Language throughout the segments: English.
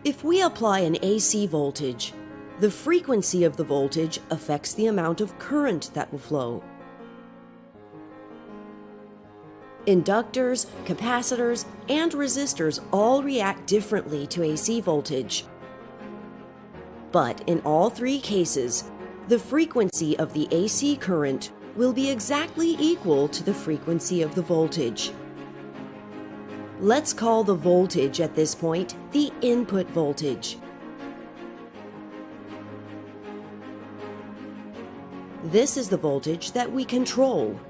If we apply an AC voltage, the frequency of the voltage affects the amount of current that will flow. Inductors, capacitors, and resistors all react differently to AC voltage. But in all three cases, the frequency of the AC current will be exactly equal to the frequency of the voltage. Let's call the voltage at this point the input voltage. This is the voltage that we control.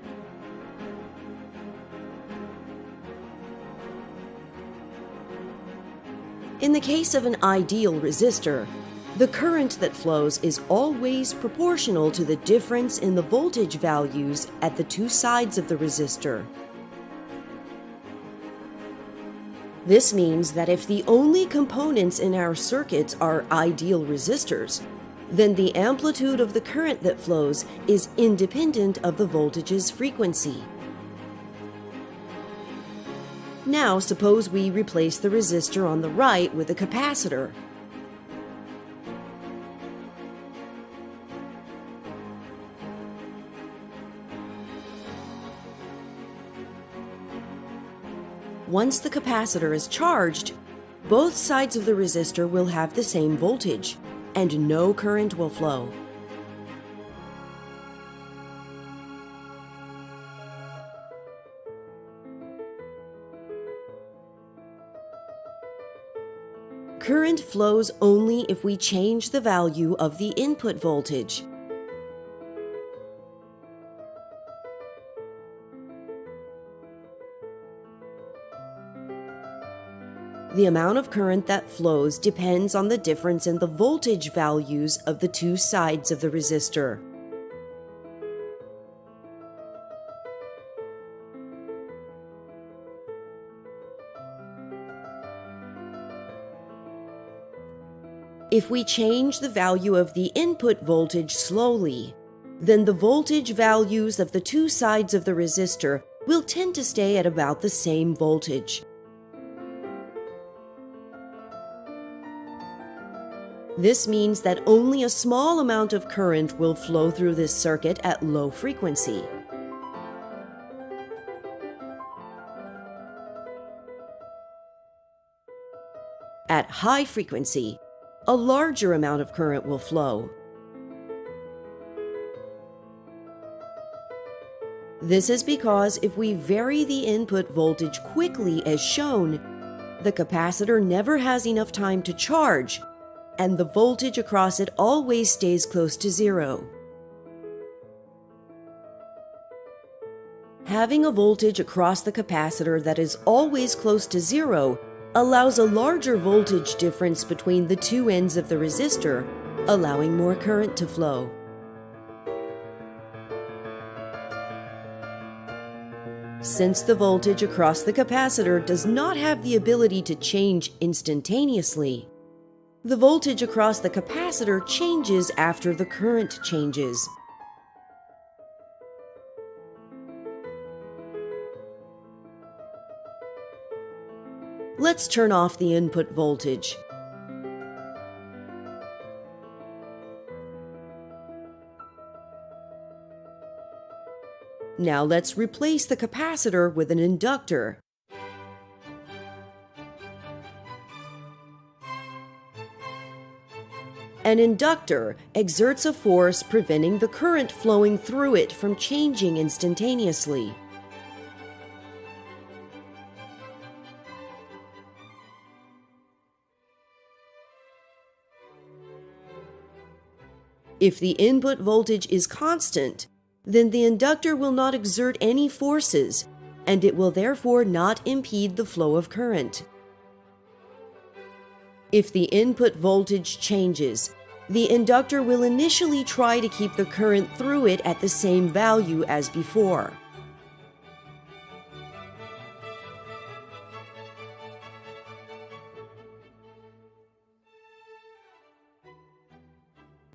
In the case of an ideal resistor, the current that flows is always proportional to the difference in the voltage values at the two sides of the resistor. This means that if the only components in our circuits are ideal resistors, then the amplitude of the current that flows is independent of the voltage's frequency. Now, suppose we replace the resistor on the right with a capacitor. Once the capacitor is charged, both sides of the resistor will have the same voltage, and no current will flow. Current flows only if we change the value of the input voltage. The amount of current that flows depends on the difference in the voltage values of the two sides of the resistor. If we change the value of the input voltage slowly, then the voltage values of the two sides of the resistor will tend to stay at about the same voltage. This means that only a small amount of current will flow through this circuit at low frequency. At high frequency, a larger amount of current will flow. This is because if we vary the input voltage quickly as shown, the capacitor never has enough time to charge, and the voltage across it always stays close to zero. Having a voltage across the capacitor that is always close to zero allows a larger voltage difference between the two ends of the resistor, allowing more current to flow. Since the voltage across the capacitor does not have the ability to change instantaneously, the voltage across the capacitor changes after the current changes. Let's turn off the input voltage. Now let's replace the capacitor with an inductor. An inductor exerts a force preventing the current flowing through it from changing instantaneously. If the input voltage is constant, then the inductor will not exert any forces, and it will therefore not impede the flow of current. If the input voltage changes, the inductor will initially try to keep the current through it at the same value as before.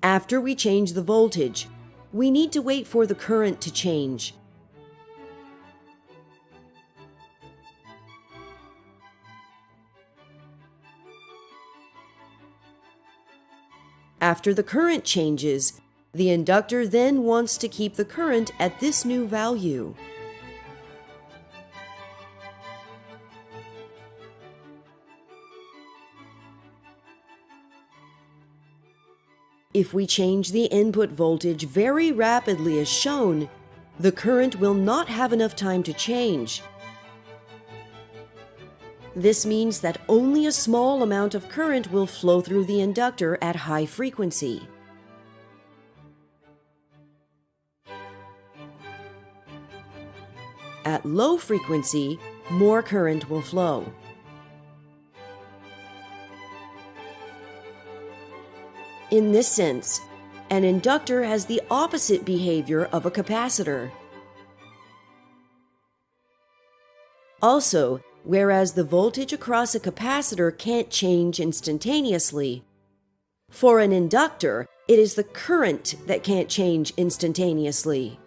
After we change the voltage, we need to wait for the current to change. After the current changes, the inductor then wants to keep the current at this new value. If we change the input voltage very rapidly as shown, the current will not have enough time to change. This means that only a small amount of current will flow through the inductor at high frequency. At low frequency, more current will flow. In this sense, an inductor has the opposite behavior of a capacitor. Also, whereas the voltage across a capacitor can't change instantaneously, for an inductor, it is the current that can't change instantaneously.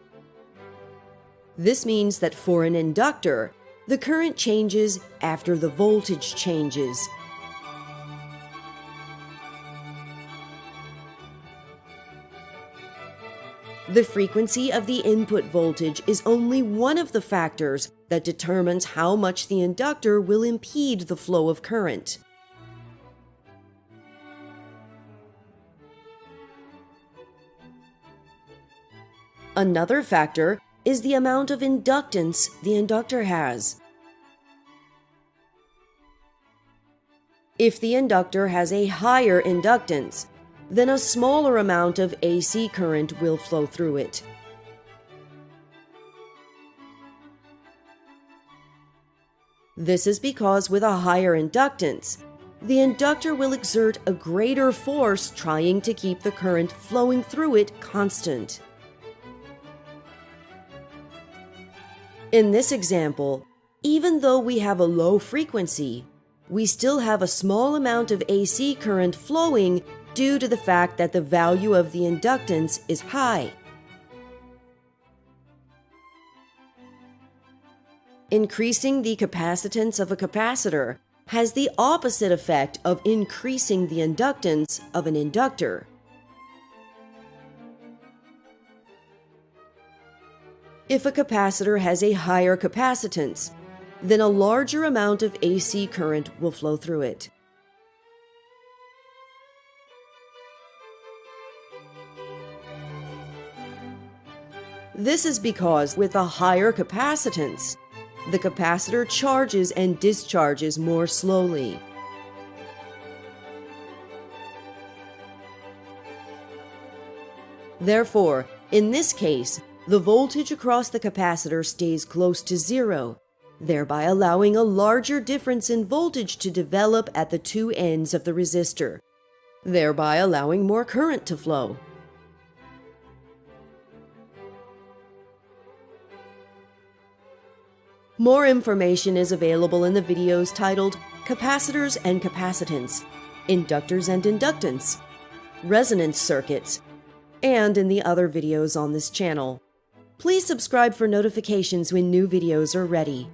This means that for an inductor, the current changes after the voltage changes. The frequency of the input voltage is only one of the factors that determines how much the inductor will impede the flow of current. Another factor is the amount of inductance the inductor has. If the inductor has a higher inductance, then a smaller amount of AC current will flow through it. This is because with a higher inductance, the inductor will exert a greater force trying to keep the current flowing through it constant. In this example, even though we have a low frequency, we still have a small amount of AC current flowing due to the fact that the value of the inductance is high. Increasing the capacitance of a capacitor has the opposite effect of increasing the inductance of an inductor. If a capacitor has a higher capacitance, then a larger amount of AC current will flow through it. This is because with a higher capacitance, the capacitor charges and discharges more slowly. Therefore, in this case, the voltage across the capacitor stays close to zero, thereby allowing a larger difference in voltage to develop at the two ends of the resistor, thereby allowing more current to flow. More information is available in the videos titled Capacitors and Capacitance, Inductors and Inductance, Resonance Circuits, and in the other videos on this channel. Please subscribe for notifications when new videos are ready.